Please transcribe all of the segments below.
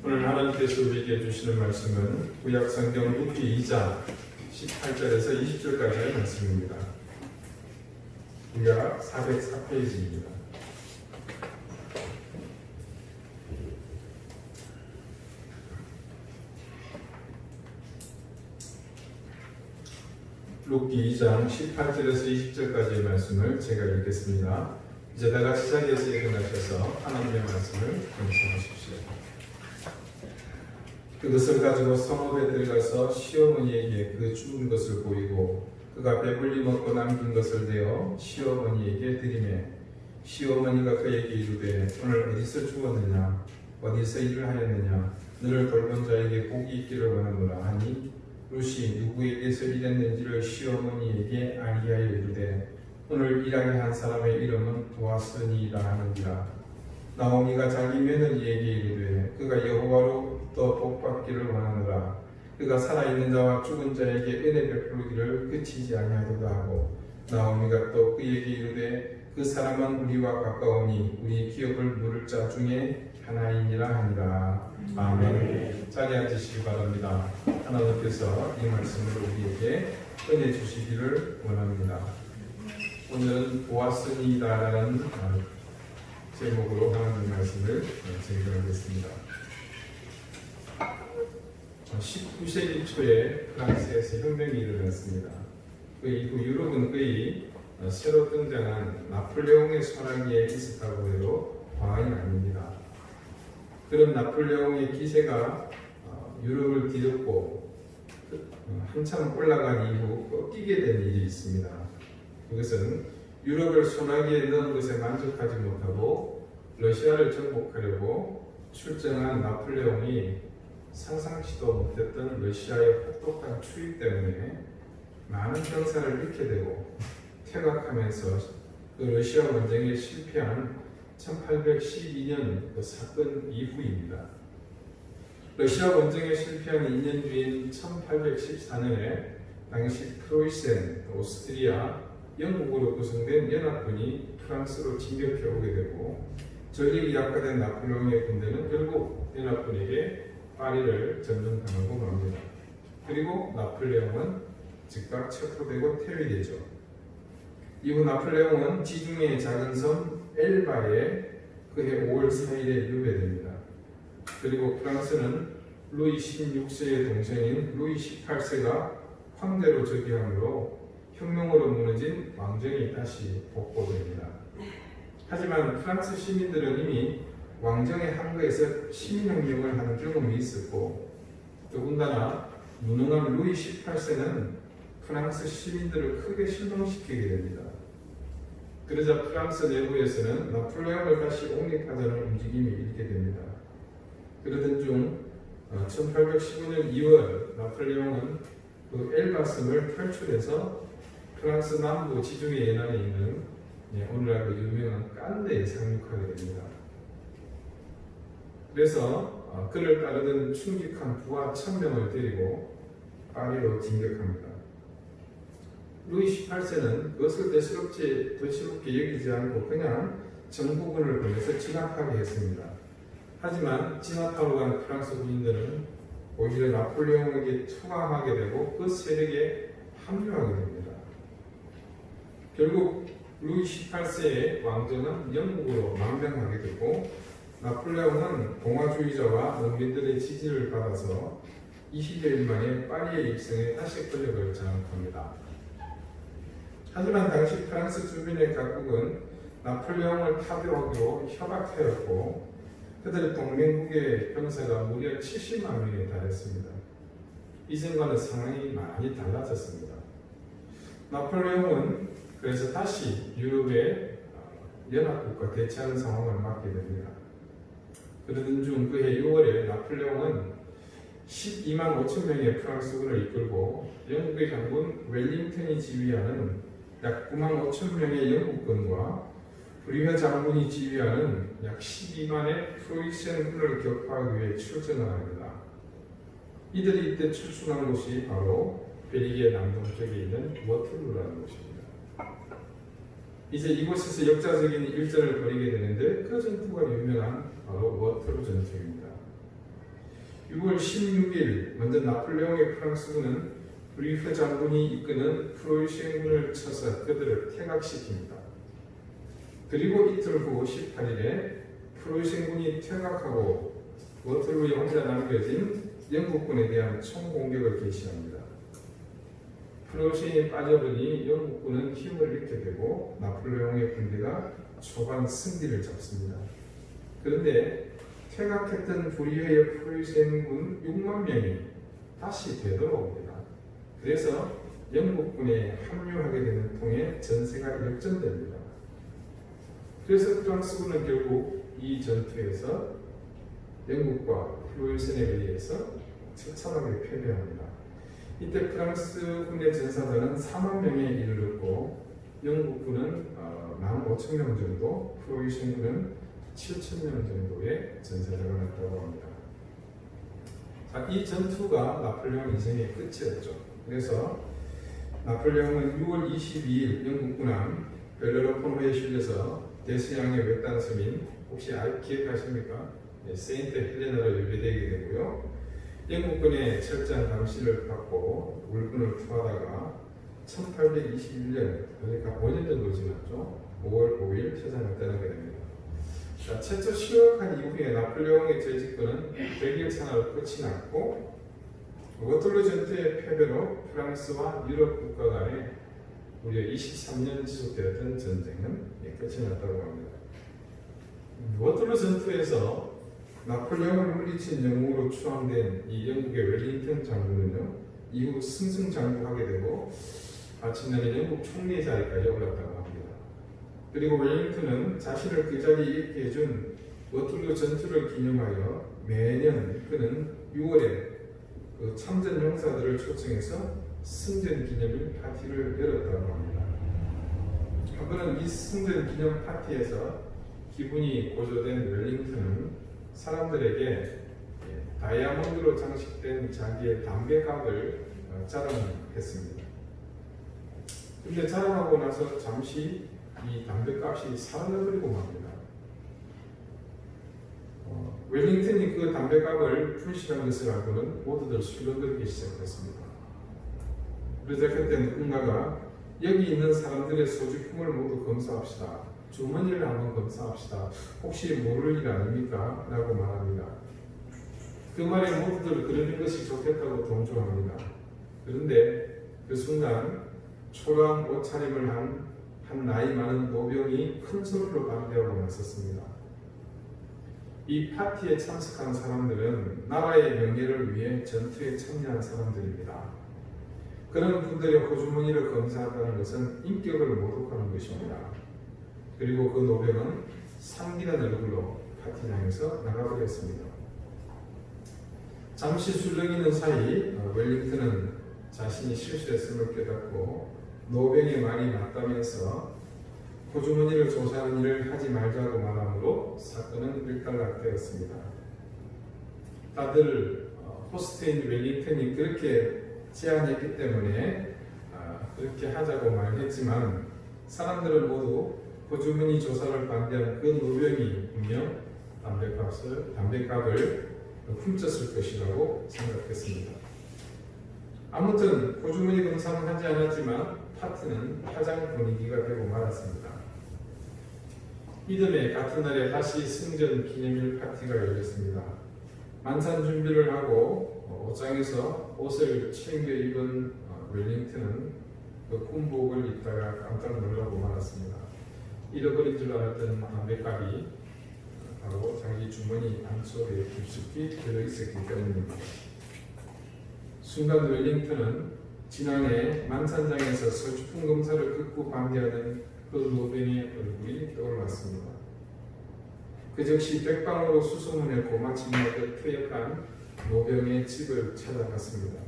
오늘 하나님께서 우리에게 주시는 말씀은 구약성경 룻기 2장 18절에서 20절까지의 말씀입니다. 구약 404페이지입니다. 룻기 2장 18절에서 20절까지의 말씀을 제가 읽겠습니다. 이제 다 같이 자리에서 일어나셔서 하나님의 말씀을 경청하십시오. 그것을 가지고 성읍에 들어가서 시어머니에게 그 죽은 것을 보이고 그가 배불리 먹고 남긴 것을 대어 시어머니에게 드리매 시어머니가 그에게 이르되 오늘 어디서 죽었느냐 어디서 일을 하였느냐 너를 돌본 자에게 복이 있기를 원하노라 하니 룻이 누구에게서 일했는지를 시어머니에게 알리하여 이르되 오늘 일하게 한 사람의 이름은 보아스니이다 하는지라. 나오미가 자기 며느리에게 이르되 그가 여호와로 또 복받기를 원하노라. 그가 살아있는 자와 죽은 자에게 은혜 베풀기를 그치지 아니하도다 하고 나오미가 또 그에게 이르되 그 사람은 우리와 가까우니 우리 기업을 물을 자 중에 하나이니라 하니라. 아멘. 자리에 앉으시기 바랍니다. 하나님께서 이 말씀을 우리에게 은혜 주시기를 원합니다. 오늘은 보았으니다라는 제목으로 하나님의 말씀을 증거하겠습니다. 19세기 초에 프랑스에서 혁명이 일어났습니다. 그 이후 유럽은 거의 새로 등장한 나폴레옹의 소나기에 비슷하고 해도 과언이 아닙니다. 그런 나폴레옹의 기세가 유럽을 뒤덮고 한참 올라간 이후 꺾이게 된 일이 있습니다. 그것은 유럽을 소나기에 넣은 것에 만족하지 못하고 러시아를 정복하려고 출정한 나폴레옹이 상상치도 못했던 러시아의 혹독한 추위 때문에 많은 병사를 잃게 되고 퇴각하면서 그 러시아 원정에 실패한 1812년 그 사건 이후입니다. 러시아 원정에 실패한 2년 뒤인 1814년에 당시 프로이센, 오스트리아, 영국으로 구성된 연합군이 프랑스로 진격해 오게 되고 전력이 약화된 나폴레옹의 군대는 결국 연합군에게 파리를 점령당하고 맙니다. 그리고 나폴레옹은 즉각 체포되고 퇴위되죠. 이후 나폴레옹은 지중해의 작은 섬 엘바에 그해 5월 4일에 유배됩니다. 그리고 프랑스는 루이 16세의 동생인 루이 18세가 황제로 즉위함으로 혁명으로 무너진 왕정이 다시 복고됩니다. 하지만 프랑스 시민들은 이미 왕정의 항거에서 시민혁명을 하는 경험이 있었고 더군다나 무능한 루이 18세는 프랑스 시민들을 크게 실망시키게 됩니다. 그러자 프랑스 내부에서는 나폴레옹을 다시 옹립하자는 움직임이 일게 됩니다. 그러던 중 1815년 2월 나폴레옹은 그 엘바섬을 탈출해서 프랑스 남부 지중해 연안에 있는 오늘날 그 유명한 깐데에 상륙하게 됩니다. 그래서 그를 따르던 충직한 부하 1000명을 데리고 파리로 진격합니다. 루이 18세는 그것을 대수롭게 여기지 않고 그냥 정부군을 보내서 진압하게 했습니다. 하지만 진압하러 간 프랑스 군인들은 오히려 나폴레옹에게 투항하게 되고 그 세력에 합류하게 됩니다. 결국 루이 18세의 왕정은 영국으로 망명하게 되고 나폴레옹은 공화주의자와 농민들의 지지를 받아서 20여일 만에 파리에 입성해 다시 권력을 장악합니다. 하지만 당시 프랑스 주민의 각국은 나폴레옹을 파괴하기로 협약하였고 그들의 동맹국의 병사가 무려 70만 명에 달했습니다. 이전과는 상황이 많이 달라졌습니다. 나폴레옹은 그래서 다시 유럽의 연합국과 대치하는 상황을 맞게 됩니다. 그러던 중 그해 6월에 나폴레옹은 12만 5천 명의 프랑스군을 이끌고 영국의 장군 웰링턴이 지휘하는 약 9만 5천 명의 영국군과 브리혀 장군이 지휘하는 약 12만의 프로이센군을 격파하기 위해 출전을 합니다. 이들이 이때 출출한 곳이 바로 벨기에 남동쪽에 있는 워틀루라는 곳입니다. 이제 이곳에서 역사적인 일전을 벌이게 되는데 그 전투가 유명한 바로 워털루 전투입니다. 6월 16일 먼저 나폴레옹의 프랑스군은 브리프 장군이 이끄는 프로이센군을 쳐서 그들을 퇴각시킵니다. 그리고 이틀 후 18일에 프로이센군이 퇴각하고 워털루에 혼자 남겨진 영국군에 대한 총공격을 개시합니다. 프로이센이 빠져버리니 영국군은 힘을 잃게 되고 나폴레옹의 군대가 초반 승기를 잡습니다. 그런데 퇴각했던 불의의 프로이센군 6만 명이 다시 되돌아옵니다. 그래서 영국군에 합류하게 되는 통에 전세가 역전됩니다. 그래서 프랑스군은 결국 이 전투에서 영국과 프로이센에 의해서 처참하게 패배합니다. 이때 프랑스군의 전사자는 4만 명에 이르렀고 영국군은 15,000명 정도, 프로이센군은 7,000명 정도의 전사자가 났다고 합니다. 자, 이 전투가 나폴레옹 인생의 끝이었죠. 그래서 나폴레옹은 6월 22일 영국군 함 벨레로폰호에 실려서 대서양의 외딴 섬인 혹시 기억하십니까? 세인트 헬레나로 유배되게 되고요. 영국군의 철저한 감시를 받고 울군을 투하다가 1821년, 그러니까 5년 정도 지났죠. 5월 5일 세상을 떠나게 됩니다. 자, 최초 실격한 이후에 나폴레옹의 재집권은 백일 산하로 끝이 났고 워털루 전투의 패배로 프랑스와 유럽 국가 간에 무려 23년 지속되었던 전쟁은 끝이 났다고 합니다. 워털루 전투에서 나폴레옹을 물리친 영웅으로 추앙된 이 영국의 웰링턴 장군은요, 이후 승승장구하게 되고 마침내는 영국 총리 자리까지 올랐다고 합니다. 그리고 웰링턴은 자신을 그 자리에 있게 해준 워털루 전투를 기념하여 매년 그는 6월에 그 참전 용사들을 초청해서 승전 기념일 파티를 열었다고 합니다. 한 번은 이 승전 기념 파티에서 기분이 고조된 웰링턴은 사람들에게 다이아몬드로 장식된 자기의 담배갑을 자랑했습니다. 근데 자랑하고 나서 잠시 이 담배값이 사라져버리고 맙니다. 웰링턴이 그 담배값을 분실한 것을 알고는 모두들 술렁거리기 시작했습니다. 그래서 그때는 응가가 여기 있는 사람들의 소지품을 모두 검사합시다. 주머니를 한번 검사합시다. 혹시 모를 일 아닙니까? 라고 말합니다. 그 말에 모두들 그러는 것이 좋겠다고 동조합니다. 그런데 그 순간 초라한 옷차림을 한 나이 많은 노병이 큰 소리로 반대하고 나섰습니다. 이 파티에 참석한 사람들은 나라의 명예를 위해 전투에 참여한 사람들입니다. 그런 분들의 호주머니를 검사한다는 것은 인격을 모독하는 것입니다. 그리고 그 노병은 상기된 얼굴로 파티장에서 나가버렸습니다. 잠시 술렁이는 사이 웰링턴은 자신이 실수했음을 깨닫고 노병의 말이 맞다면서 호주머니를 조사하는 일을 하지 말자고 말하므로 사건은 일단락되었습니다. 다들 호스트인 웰링턴이 그렇게 제안했기 때문에 그렇게 하자고 말했지만 사람들은 모두 호주머니 조사를 반대한 그 노병이 분명 담배값을 훔쳤을 것이라고 생각했습니다. 아무튼 호주머니 검사는 하지 않았지만 파티는 파장 분위기가 되고 말았습니다. 이듬해 같은 날에 다시 승전 기념일 파티가 열렸습니다. 만찬 준비를 하고 옷장에서 옷을 챙겨 입은 웰링턴은 그 군복을 입다가 깜짝 놀라고 말았습니다. 잃어버린 줄 알았던 담배값이 바로 자기 주머니 안쪽에 깊숙이 들어있었기 때문입니다. 순간 웰링턴은 지난해 만찬장에서 소지품 검사를 극구 반대하는 그 노병의 얼굴이 떠올랐습니다. 그 즉시 백방으로 수소문했고 마침내 퇴역한 노병의 집을 찾아갔습니다.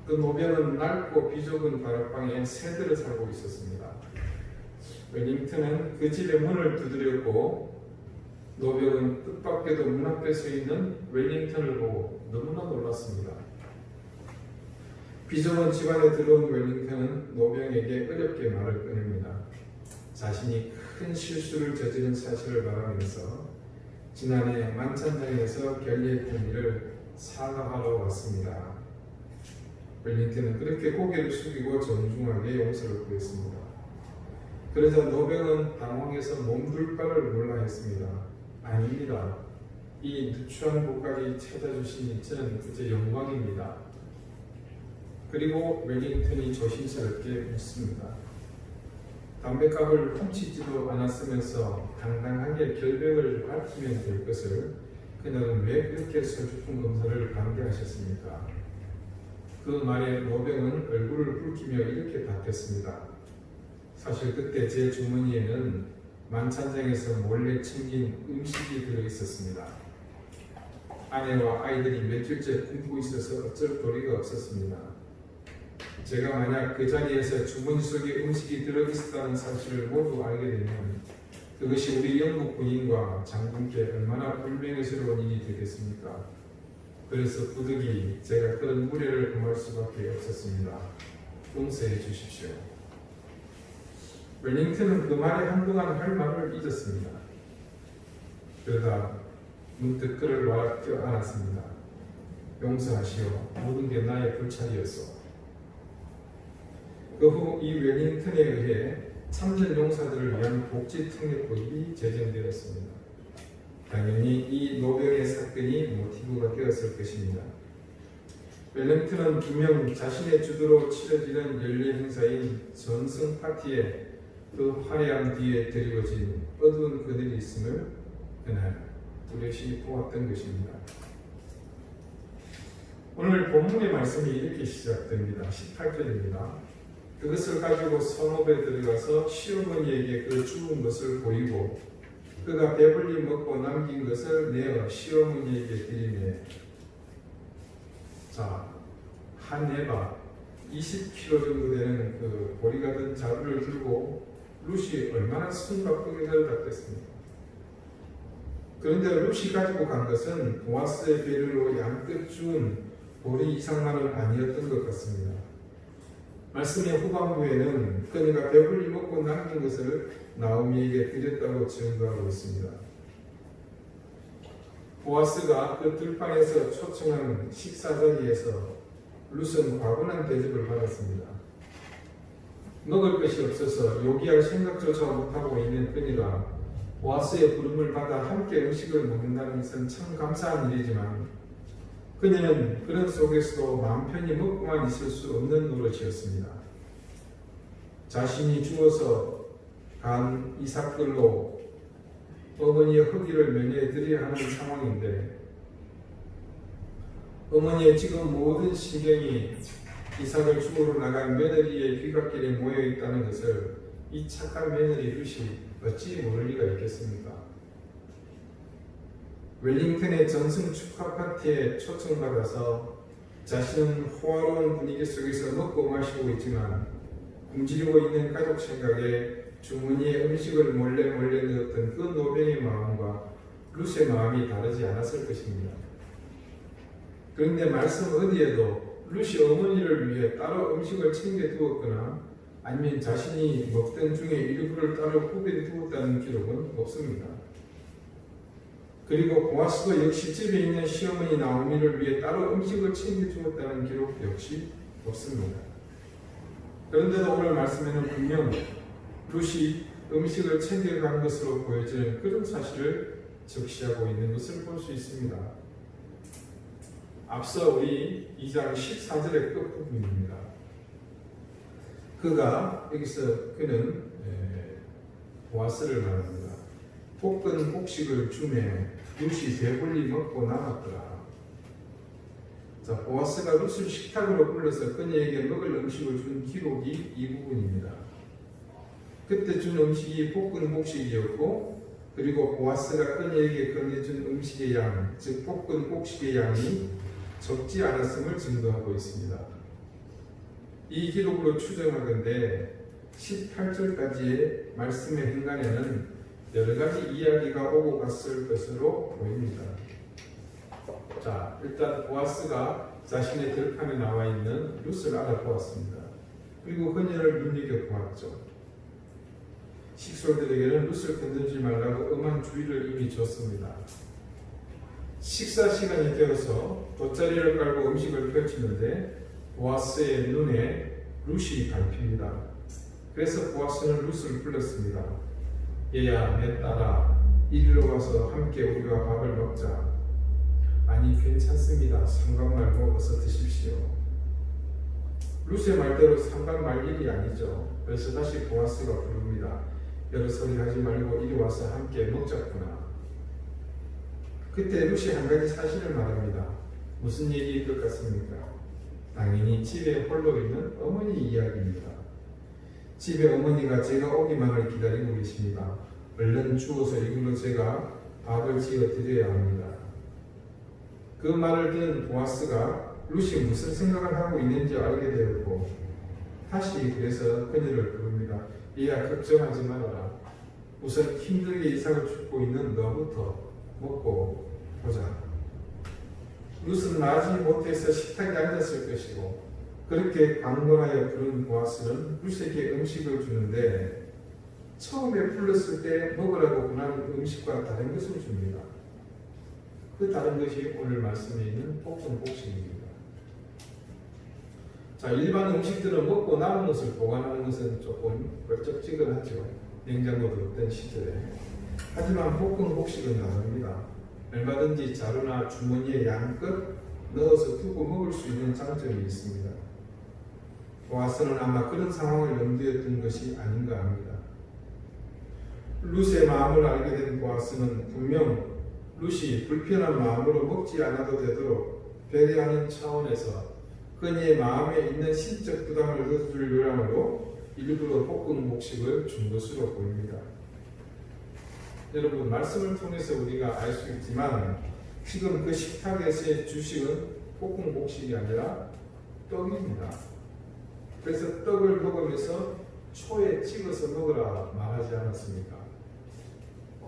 그 노병은 낡고 비좁은 다락방에 새들을 살고 있었습니다. 웰링턴은 그 집의 문을 두드렸고 노병은 뜻밖에도 문 앞에 서 있는 웰링턴을 보고 너무나 놀랐습니다. 비좁은 집안에 들어온 웰링턴은 노병에게 어렵게 말을 꺼냅니다. 자신이 큰 실수를 저지른 사실을 말하면서 지난해 만찬장에서 결의했던 일을 사과하러 왔습니다. 웰링턴은 그렇게 고개를 숙이고 정중하게 용서를 구했습니다. 그러자 노병은 당황해서 몸둘 바를 몰라 했습니다. 아닙니다. 이 누추한 곳까지 찾아주시니 저는 그저 영광입니다. 그리고 웰링턴이 조심스럽게 묻습니다. 담뱃갑을 훔치지도 않았으면서 당당하게 결백을 밝히면 될 것을 그녀는 왜 그렇게 서주풍 검사를 반대하셨습니까? 그 말에 노병은 얼굴을 붉히며 이렇게 답했습니다. 사실 그때 제 주머니에는 만찬장에서 몰래 챙긴 음식이 들어있었습니다. 아내와 아이들이 며칠째 굶고 있어서 어쩔 도리가 없었습니다. 제가 만약 그 자리에서 주머니 속에 음식이 들어있었다는 사실을 모두 알게 되면 그것이 우리 영국 군인과 장군께 얼마나 불명예스러운 일이 되겠습니까? 그래서 부득이 제가 그런 무례를 금할 수밖에 없었습니다. 용서해 주십시오. 웰링턴은 그 말에 한동안 할 말을 잊었습니다. 그러다 문득 그를 와라 껴안았습니다. 용서하시오. 모든 게 나의 불찰이었소. 그 후 이 웰링턴에 의해 참전 용사들을 위한 복지특례법이 제정되었습니다. 당연히 이 노병의 사건이 모티브가 되었을 것입니다. 웰링턴은 분명 자신의 주도로 치러지는 연례 행사인 전승 파티에 그 화려한 뒤에 드리워진 어두운 그들이 있음을 그날 뚜렷이 보았던 것입니다. 오늘 본문의 말씀이 이렇게 시작됩니다. 18절입니다. 그것을 가지고 성읍에 들어가서 시어머니에게 그 죽은 것을 보이고 그가 배불리 먹고 남긴 것을 내어 시어머니에게 드리매. 자, 한 에바 20kg 정도 되는 그 보리 같은 자루를 들고 룻이 얼마나 숨바쁘게 들어갔겠습니까? 그런데 룻이 가지고 간 것은 보아스의 배를로 양껏 주운 보리 이상만은 아니었던 것 같습니다. 말씀의 후반부에는 그녀가 배불리 먹고 남긴 것을 나오미에게 드렸다고 증거하고 있습니다. 보아스가 그 들판에서 초청한 식사 자리에서 룻은 과분한 대접을 받았습니다. 먹을 것이 없어서 요기할 생각조차 못하고 있는 그녀가 보아스의 부름을 받아 함께 음식을 먹는다는 것은 참 감사한 일이지만 그녀는 그런 속에서도 마음 편히 먹고만 있을 수 없는 노릇이었습니다. 자신이 죽어서 간 이삭들로 어머니의 허기를 면해드려야 하는 상황인데 어머니의 지금 모든 신경이 이삭을 죽으러 나간 며느리의 귀갓길에 모여 있다는 것을 이 착한 며느리 룻이 어찌 모를 리가 있겠습니까? 웰링턴의 전승 축하 파티에 초청받아서 자신은 호화로운 분위기 속에서 먹고 마시고 있지만 굶주리고 있는 가족 생각에 주머니에 음식을 몰래 넣었던 그 노병의 마음과 룻의 마음이 다르지 않았을 것입니다. 그런데 말씀 어디에도 룻이 어머니를 위해 따로 음식을 챙겨 두었거나 아니면 자신이 먹던 중에 일부를 따로 후배에 두었다는 기록은 없습니다. 그리고 보아스도 역시 집에 있는 시어머니 나오미를 위해 따로 음식을 챙겨주었다는 기록 역시 없습니다. 그런데도 오늘 말씀에는 분명 룻이 음식을 챙겨간 것으로 보여지는 그런 사실을 적시하고 있는 것을 볼 수 있습니다. 앞서 우리 2장 14절의 끝부분입니다. 그는 보아스를 말합니다. 볶은 곡식을 주매 룻이 배불리 먹고 남았더라. 자, 보아스가 룻을 식탁으로 불러서 그녀에게 먹을 음식을 준 기록이 이 부분입니다. 그때 준 음식이 볶은 곡식이었고 그리고 보아스가 그녀에게 건네준 음식의 양, 즉 볶은 곡식의 양이 적지 않았음을 증거하고 있습니다. 이 기록으로 추정하건대 18절까지의 말씀의 행간에는 여러 가지 이야기가 오고 갔을 것으로 보입니다. 자, 일단 보아스가 자신의 들판에 나와 있는 룻을 알아보았습니다. 그리고 그녀를 눈여겨보았죠. 식솔들에게는 룻을 건들지 말라고 엄한 주의를 이미 줬습니다. 식사 시간이 되어서 돗자리를 깔고 음식을 펼치는데 보아스의 눈에 룻이 밟힙니다. 그래서 보아스는 룻을 불렀습니다. 얘야, 내 딸아, 이리로 와서 함께 우리가 밥을 먹자. 아니, 괜찮습니다. 상관 말고 어서 드십시오. 룻의 말대로 상관 말 일이 아니죠. 그래서 다시 보아스가 부릅니다. 여러 소리 하지 말고 이리 와서 함께 먹자꾸나. 그때 룻이 한 가지 사실을 말합니다. 무슨 얘기일 것 같습니까? 당연히 집에 홀로 있는 어머니 이야기입니다. 집에 어머니가 제가 오기만을 기다리고 계십니다. 얼른 주워서 이걸로 제가 밥을 지어 드려야 합니다. 그 말을 들은 보아스가 룻이 무슨 생각을 하고 있는지 알게 되었고 다시 그래서 그녀를 부릅니다. 얘야, 걱정하지 말아라. 우선 힘들게 이삭을 줍고 있는 너부터 먹고 보자. 룻은 나지 못해서 식탁에 앉았을 것이고 그렇게 강건하여 부른 보아스는 룻에게 음식을 주는데 처음에 불렀을 때 먹으라고 권한 음식과 다른 것을 줍니다. 그 다른 것이 오늘 말씀에 있는 볶은 곡식입니다. 자, 일반 음식들은 먹고 남은 것을 보관하는 것은 조금 껄쩍지근하죠. 냉장고도 없던 시절에. 하지만 볶은 곡식은 다릅니다. 얼마든지 자루나 주머니에 양껏 넣어서 두고 먹을 수 있는 장점이 있습니다. 보아스는 아마 그런 상황을 염두에 둔 것이 아닌가 합니다. 룻의 마음을 알게 된 보아스는 분명 룻이 불편한 마음으로 먹지 않아도 되도록 배려하는 차원에서 그녀의 마음에 있는 신적 부담을 넣어줄 요량으로 일부러 볶은 곡식을 준 것으로 보입니다. 여러분, 말씀을 통해서 우리가 알 수 있지만 지금 그 식탁에서의 주식은 볶은 곡식이 아니라 떡입니다. 그래서 떡을 먹으면서 초에 찍어서 먹으라 말하지 않았습니까?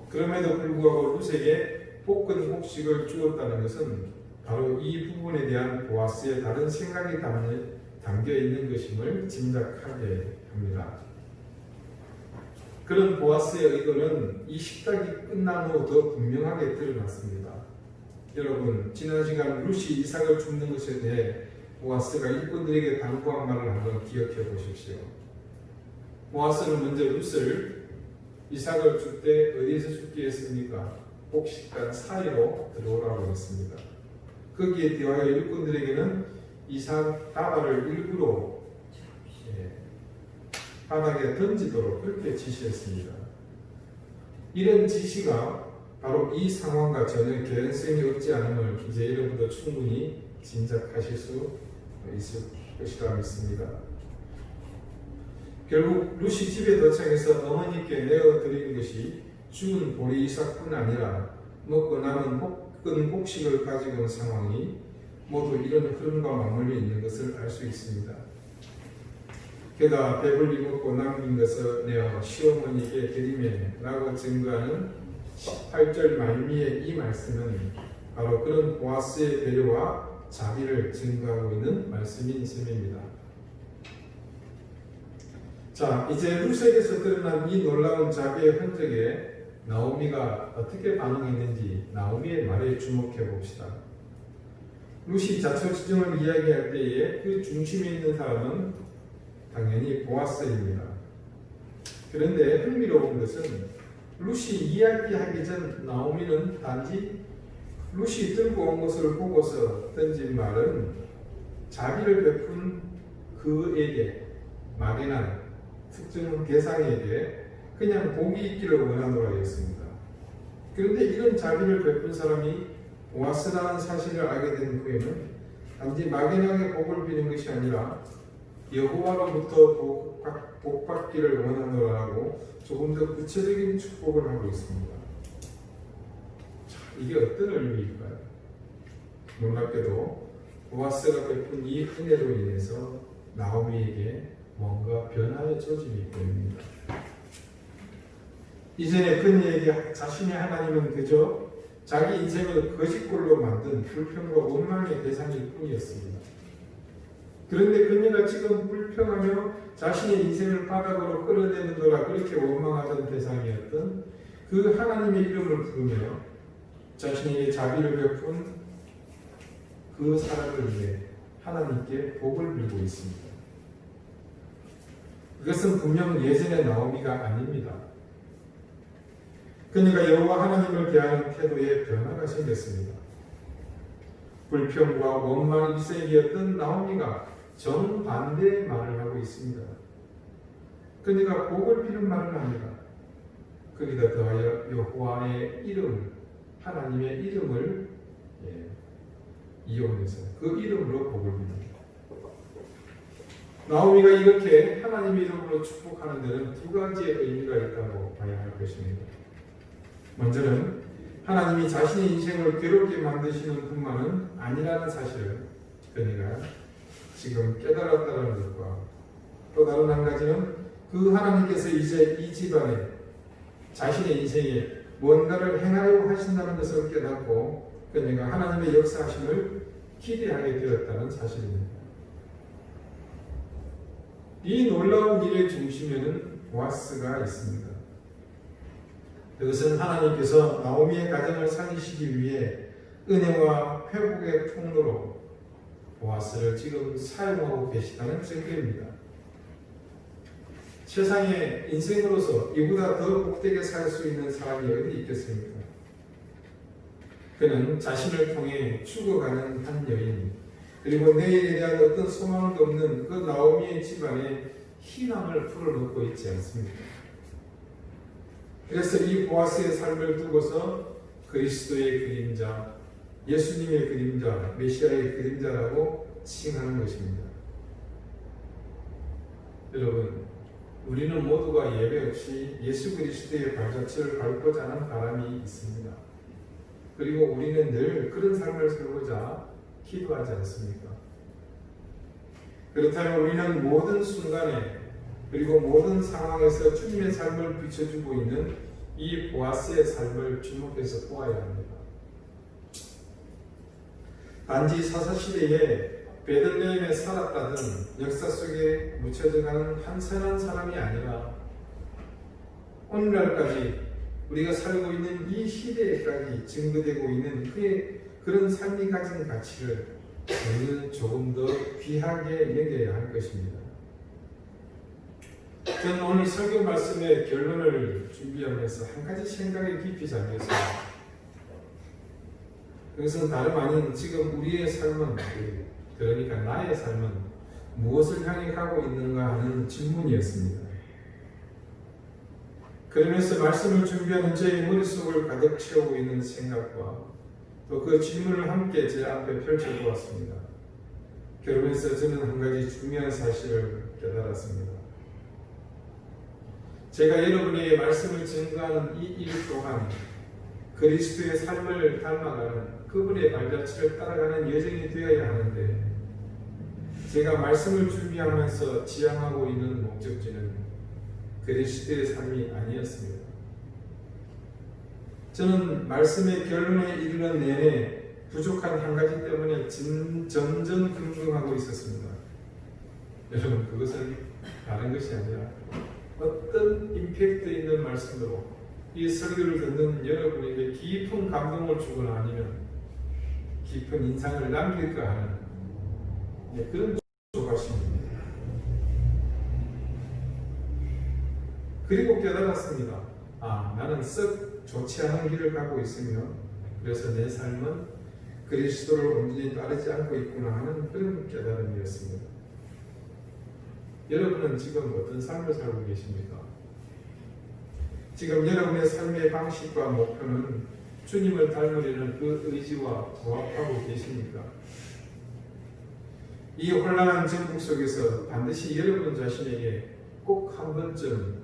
그럼에도 불구하고 룻에게 볶은 곡식을 주었다는 것은 바로 이 부분에 대한 보아스의 다른 생각이 담겨 있는 것임을 짐작하게 합니다. 그런 보아스의 의도는 이 식탁이 끝난 후 더 분명하게 드러났습니다. 여러분, 지난 시간 룻이 이삭을 줍는 것에 대해 보아스가 일꾼들에게 당부한 말을 한번 기억해 보십시오. 보아스는 먼저 룻을 이삭을 줄 때 어디에서 죽게 했습니까? 곡식단 사이로 들어오라고 했습니다. 거기에 대하여 일꾼들에게는 이삭 다발을 일부러 바닥에 던지도록 그렇게 지시했습니다. 이런 지시가 바로 이 상황과 전혀 개연성이 없지 않음을 이제 여러분도 충분히 짐작하실 수 있을 것이라 믿습니다. 결국 룻이 집에 도착해서 어머니께 내어드린 것이 죽은 보리 이삭뿐 아니라 먹고 남은 볶은 곡식을 가지고 온 상황이 모두 이런 흐름과 맞물려 있는 것을 알 수 있습니다. 게다가 배불리 먹고 남긴 것을 내어 시어머니에게 드리매 라고 증거하는 18절 말미의 이 말씀은 바로 그런 보아스의 배려와 자비를 증거하고 있는 말씀인 셈입니다. 자, 이제 룻에게서 드러난 이 놀라운 자비의 흔적에 나오미가 어떻게 반응했는지 나오미의 말에 주목해 봅시다. 룻이 자초지종을 이야기할 때에 그 중심에 있는 사람은 당연히 보아스입니다. 그런데 흥미로운 것은 룻이 이야기하기 전 나오미는 단지 룻이 들고 온 것을 보고서 던진 말은 자비를 베푼 그에게 막연한 특정 대상에게 그냥 복이 있기를 원하노라 했습니다. 그런데 이런 자비를 베푼 사람이 보아스라는 사실을 알게 된 후에는 단지 막연하게 복을 비는 것이 아니라 여호와로부터 복받기를 원하노라고 조금 더 구체적인 축복을 하고 있습니다. 자, 이게 어떤 의미일까요? 놀랍게도 보아스가 베푼 이 은혜로 인해서 나오미에게 뭔가 변화의 조짐이 보입니다. 이전에 그녀에게 자신의 하나님은 그저 자기 인생을 거짓골로 만든 불평과 원망의 대상일 뿐이었습니다. 그런데 그녀가 지금 불평하며 자신의 인생을 바닥으로 끌어내는도라 그렇게 원망하던 대상이었던 그 하나님의 이름을 부르며 자신에게 자비를 베푼 그 사람을 위해 하나님께 복을 빌고 있습니다. 그것은 분명 예전의 나오미가 아닙니다. 그러니까 여호와 하나님을 대하는 태도에 변화가 생겼습니다. 불평과 원망이 일색이었던 나오미가 정반대의 말을 하고 있습니다. 그러니까 복을 비는 말을 합니다. 거기다 더하여 여호와의 이름, 하나님의 이름을 이용해서 그 이름으로 복을 빕니다. 나오미가 이렇게 하나님의 이름으로 축복하는 데는 두 가지의 의미가 있다고 봐야 할 것입니다. 먼저는 하나님이 자신의 인생을 괴롭게 만드시는 분만은 아니라는 사실을 그녀가 지금 깨달았다는 것과 또 다른 한 가지는 그 하나님께서 이제 이 집안에 자신의 인생에 뭔가를 행하려고 하신다는 것을 깨닫고 그녀가 하나님의 역사하심을 기대하게 되었다는 사실입니다. 이 놀라운 일의 중심에는 보아스가 있습니다. 그것은 하나님께서 나오미의 가정을 살리시기 위해 은혜와 회복의 통로로 보아스를 지금 사용하고 계시다는 증거입니다. 세상에 인생으로서 이보다 더 복되게 살 수 있는 사람이 어디 있겠습니까? 그는 자신을 통해 죽어가는 한 여인, 그리고 내일에 대한 어떤 소망도 없는 그 나오미의 집안에 희망을 풀어놓고 있지 않습니까? 그래서 이 보아스의 삶을 두고서 그리스도의 그림자, 예수님의 그림자, 메시아의 그림자라고 칭하는 것입니다. 여러분, 우리는 모두가 예외 없이 예수 그리스도의 발자취를 밟고자 하는 바람이 있습니다. 그리고 우리는 늘 그런 삶을 살고자 기도하지 않습니까? 그렇다면 우리는 모든 순간에 그리고 모든 상황에서 주님의 삶을 비춰주고 있는 이 보아스의 삶을 주목해서 보아야 합니다. 단지 사사시대에 베들레헴에 살았다는 역사 속에 묻혀져가는 한산한 사람이 아니라 오늘날까지 우리가 살고 있는 이 시대에까지 증거되고 있는 그의 그런 삶이 가진 가치를 우리는 조금 더 귀하게 여겨야 할 것입니다. 저는 오늘 설교 말씀의 결론을 준비하면서 한 가지 생각에 깊이 잠겼습니다. 그것은 다름 아닌 지금 우리의 삶은, 그러니까 나의 삶은 무엇을 향해 가고 있는가 하는 질문이었습니다. 그러면서 말씀을 준비하는 제 머릿속을 가득 채우고 있는 생각과 또 그 질문을 함께 제 앞에 펼쳐보았습니다. 그러면서 저는 한 가지 중요한 사실을 깨달았습니다. 제가 여러분에게 말씀을 증거하는 이 일 또한 그리스도의 삶을 닮아가는 그분의 발자취를 따라가는 여정이 되어야 하는데 제가 말씀을 준비하면서 지향하고 있는 목적지는 그리스도의 삶이 아니었습니다. 저는 말씀의 결론에 이르는 내내 부족한 한 가지 때문에 전전긍긍하고 있었습니다. 여러분, 그것은 다른 것이 아니라 어떤 임팩트 있는 말씀으로 이 설교를 듣는 여러분에게 깊은 감동을 주거나 아니면 깊은 인상을 남길까 하는 그런 조각입니다. 그리고 깨달았습니다. 나는 썩 좋지 않은 길을 가고 있으며 그래서 내 삶은 그리스도를 온전히 따르지 않고 있구나 하는 그런 깨달음이었습니다. 여러분은 지금 어떤 삶을 살고 계십니까? 지금 여러분의 삶의 방식과 목표는 주님을 닮으려는 그 의지와 부합하고 계십니까? 이 혼란한 전국 속에서 반드시 여러분 자신에게 꼭 한 번쯤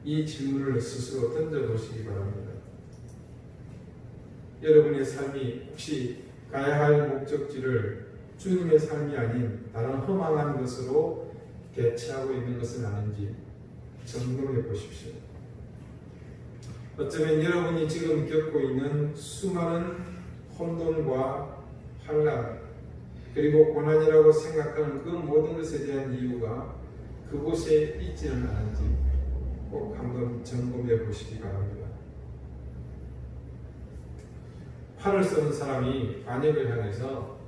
이 질문을 스스로 던져보시기 바랍니다. 여러분의 삶이 혹시 가야 할 목적지를 주님의 삶이 아닌 다른 허망한 것으로 대체하고 있는 것은 아닌지 점검해 보십시오. 어쩌면 여러분이 지금 겪고 있는 수많은 혼돈과 환란 그리고 고난이라고 생각하는 그 모든 것에 대한 이유가 그곳에 있지는 않은지 꼭 한번 점검해 보시기 바랍니다. 활을 쏘는 사람이 관역을 향해서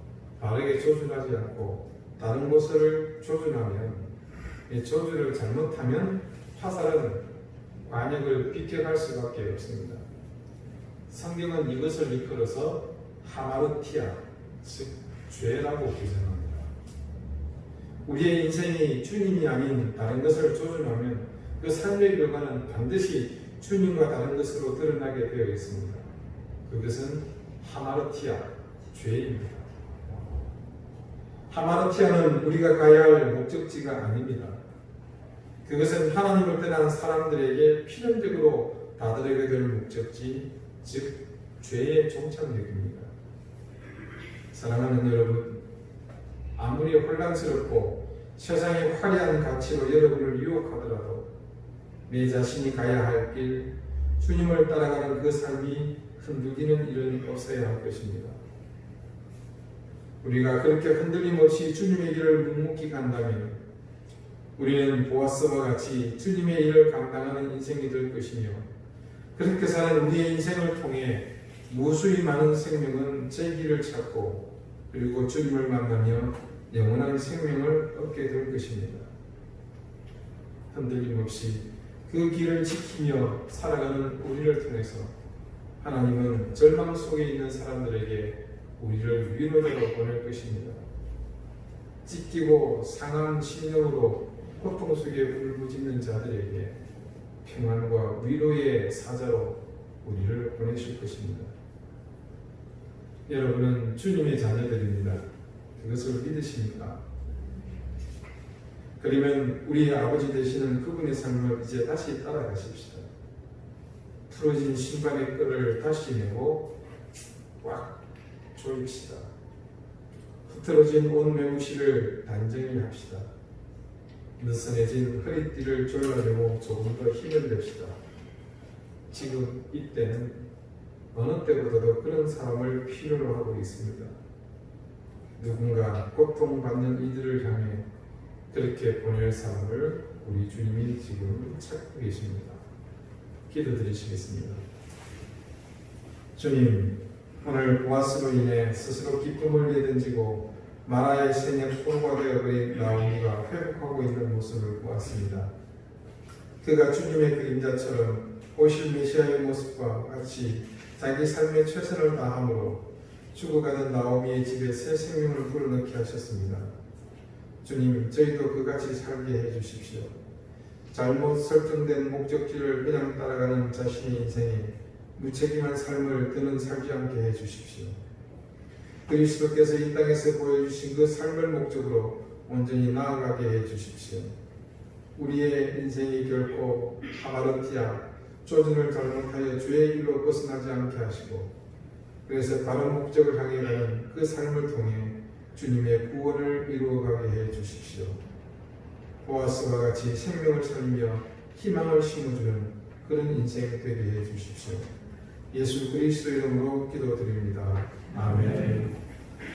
바르게 조준하지 않고 다른 곳을 조준하면, 이 조준을 잘못하면 화살은 관역을 비껴갈 수밖에 없습니다. 성경은 이것을 이끌어서 하마르티아, 즉 죄라고 규정합니다. 우리의 인생이 주님이 아닌 다른 것을 조준하면 그 삶의 결과는 반드시 주님과 다른 것으로 드러나게 되어 있습니다. 그것은 하마르티아, 죄입니다. 하마르티아는 우리가 가야 할 목적지가 아닙니다. 그것은 하나님을 떠난 사람들에게 필연적으로 다다르게 될 목적지, 즉 죄의 종착역입니다. 사랑하는 여러분, 아무리 혼란스럽고 세상의 화려한 가치로 여러분을 유혹하더라도 내 자신이 가야 할 길, 주님을 따라가는 그 삶이 흔들리는 일은 없어야 할 것입니다. 우리가 그렇게 흔들림 없이 주님의 길을 묵묵히 간다면 우리는 보아스와 같이 주님의 일을 감당하는 인생이 될 것이며, 그렇게 사는 우리의 인생을 통해 무수히 많은 생명은 제 길을 찾고 그리고 주님을 만나며 영원한 생명을 얻게 될 것입니다. 흔들림 없이 그 길을 지키며 살아가는 우리를 통해서 하나님은 절망 속에 있는 사람들에게 우리를 위로되어 보낼 것입니다. 찢기고 상한 심령으로 고통 속에 울부짖는 자들에게 평안과 위로의 사자로 우리를 보내실 것입니다. 여러분은 주님의 자녀들입니다. 그것을 믿으십니까? 그러면 우리의 아버지 되시는 그분의 삶을 이제 다시 따라가십시다. 풀어진 신발의 끈을 다시 내고 꽉 조입시다. 흐트러진 옷 매무실을 단정히 합시다. 느슨해진 허리띠를 졸라내고 조금 더 힘을 냅시다. 지금 이때는 어느 때보다도 그런 사람을 필요로 하고 있습니다. 누군가 고통받는 이들을 향해 그렇게 보낼 사람을 우리 주님이 지금 찾고 계십니다. 기도드리시겠습니다. 주님, 오늘 보아스로 인해 스스로 기쁨을 내던지고 마라의 생에 포로가 되어버린 나오미가 회복하고 있는 모습을 보았습니다. 그가 주님의 그림자처럼 오실 메시아의 모습과 같이 자기 삶의 최선을 다함으로 죽어가는 나오미의 집에 새 생명을 불어넣게 하셨습니다. 주님, 저희도 그같이 살게 해주십시오. 잘못 설정된 목적지를 그냥 따라가는 자신의 인생에 무책임한 삶을 더는 살지 않게 해주십시오. 그리스도께서 이 땅에서 보여주신 그 삶의 목적으로 온전히 나아가게 해주십시오. 우리의 인생이 결코 하마르티아, 조준을 잘못하여 죄의 길로 벗어나지 않게 하시고, 그래서 다른 목적을 향해 가는 그 삶을 통해 주님의 구원을 이루어가게 해주십시오. 보아스와 같이 생명을 살리며 희망을 심어주는 그런 인생이 되게 해주십시오. 예수 그리스도 이름으로 기도드립니다. 아멘.